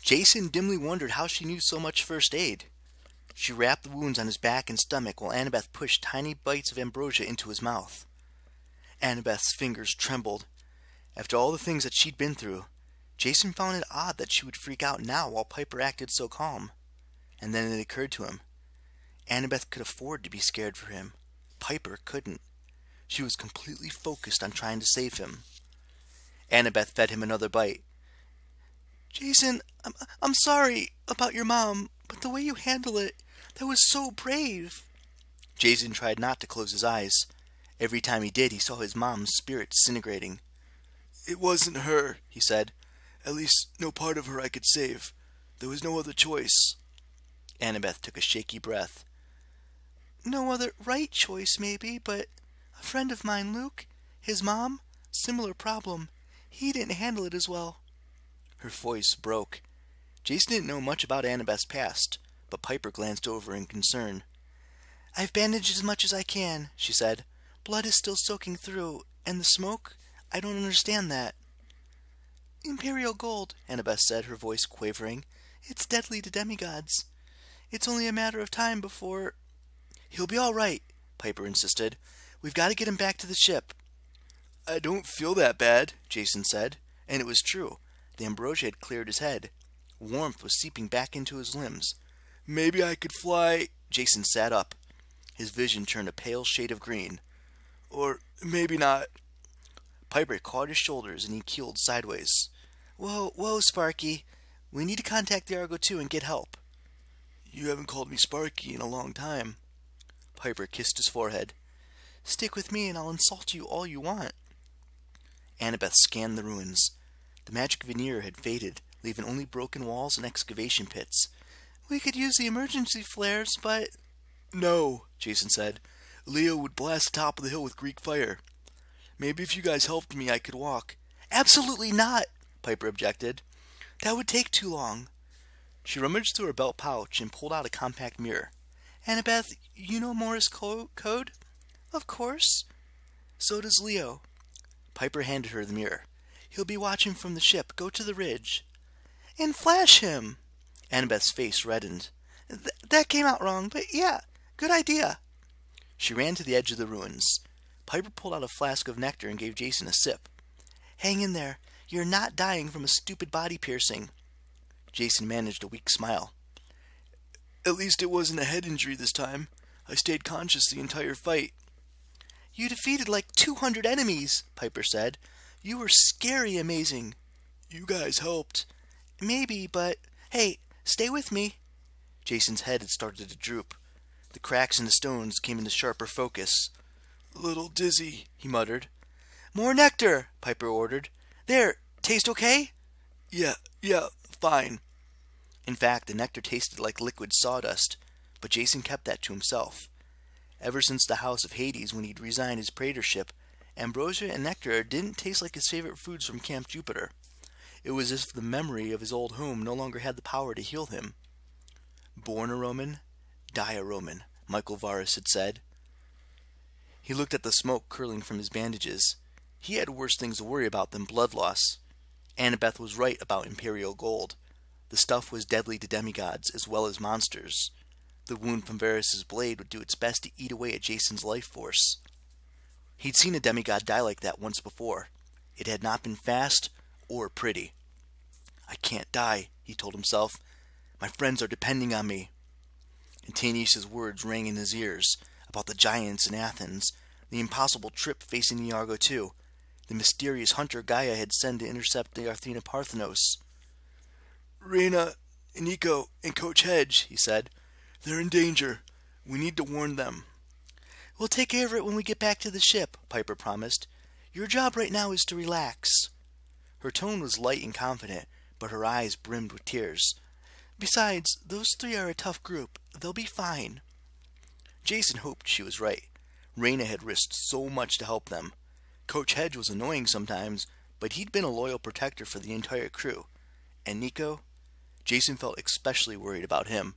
Jason dimly wondered how she knew so much first aid. She wrapped the wounds on his back and stomach while Annabeth pushed tiny bites of ambrosia into his mouth. Annabeth's fingers trembled. After all the things that she'd been through, Jason found it odd that she would freak out now while Piper acted so calm. And then it occurred to him. Annabeth could afford to be scared for him. Piper couldn't. She was completely focused on trying to save him. Annabeth fed him another bite. "Jason, I'm sorry about your mom, but the way you handle it, that was so brave." Jason tried not to close his eyes. Every time he did, he saw his mom's spirit disintegrating. "It wasn't her," he said. "At least no part of her I could save. There was no other choice." Annabeth took a shaky breath. "No other right choice, maybe, but a friend of mine, Luke, his mom, similar problem. He didn't handle it as well." Her voice broke. Jason didn't know much about Annabeth's past, but Piper glanced over in concern. "I've bandaged as much as I can," she said. "Blood is still soaking through, and the smoke? I don't understand that." "Imperial gold," Annabeth said, her voice quavering. "It's deadly to demigods. It's only a matter of time before—" "He'll be all right," Piper insisted. "We've got to get him back to the ship." "I don't feel that bad," Jason said, and it was true. The ambrosia had cleared his head. Warmth was seeping back into his limbs. "Maybe I could fly—" Jason sat up. His vision turned a pale shade of green. "Or maybe not." Piper caught his shoulders and he keeled sideways. Whoa, Sparky. We need to contact the Argo 2 and get help." "You haven't called me Sparky in a long time." Piper kissed his forehead. "Stick with me and I'll insult you all you want." Annabeth scanned the ruins. The magic veneer had faded, leaving only broken walls and excavation pits. "We could use the emergency flares, but—" "No," Jason said. "Leo would blast the top of the hill with Greek fire. Maybe if you guys helped me, I could walk." "Absolutely not," Piper objected. "That would take too long." She rummaged through her belt pouch and pulled out a compact mirror. "Annabeth, you know Morse code?" "Of course." "So does Leo." Piper handed her the mirror. "He'll be watching from the ship. Go to the ridge." "And flash him." Annabeth's face reddened. That came out wrong, but yeah, good idea." She ran to the edge of the ruins. Piper pulled out a flask of nectar and gave Jason a sip. "Hang in there. You're not dying from a stupid body piercing." Jason managed a weak smile. "At least it wasn't a head injury this time. I stayed conscious the entire fight." "You defeated like 200 enemies," Piper said. "You were scary amazing." "You guys helped." "Maybe, but hey, stay with me." Jason's head had started to droop. The cracks in the stones came into sharper focus. "A little dizzy," he muttered. "More nectar," Piper ordered. "There, taste okay?" Yeah, fine." In fact, the nectar tasted like liquid sawdust, but Jason kept that to himself. Ever since the House of Hades, when he'd resigned his praetorship, ambrosia and nectar didn't taste like his favorite foods from Camp Jupiter. It was as if the memory of his old home no longer had the power to heal him. "Born a Roman, die a Roman," Michael Varus had said. He looked at the smoke curling from his bandages. He had worse things to worry about than blood loss. Annabeth was right about Imperial gold. The stuff was deadly to demigods as well as monsters. The wound from Varus's blade would do its best to eat away at Jason's life force. He'd seen a demigod die like that once before. It had not been fast or pretty. "I can't die," he told himself. "My friends are depending on me." And Tanius's words rang in his ears about the giants in Athens, the impossible trip facing the Argo 2, the mysterious hunter Gaia had sent to intercept the Athena Parthenos. "Reyna, Nico, and Coach Hedge," he said. "They're in danger. We need to warn them." "We'll take care of it when we get back to the ship," Piper promised. "Your job right now is to relax." Her tone was light and confident, but her eyes brimmed with tears. "Besides, those three are a tough group. They'll be fine." Jason hoped she was right. Reyna had risked so much to help them. Coach Hedge was annoying sometimes, but he'd been a loyal protector for the entire crew. And Nico? Jason felt especially worried about him.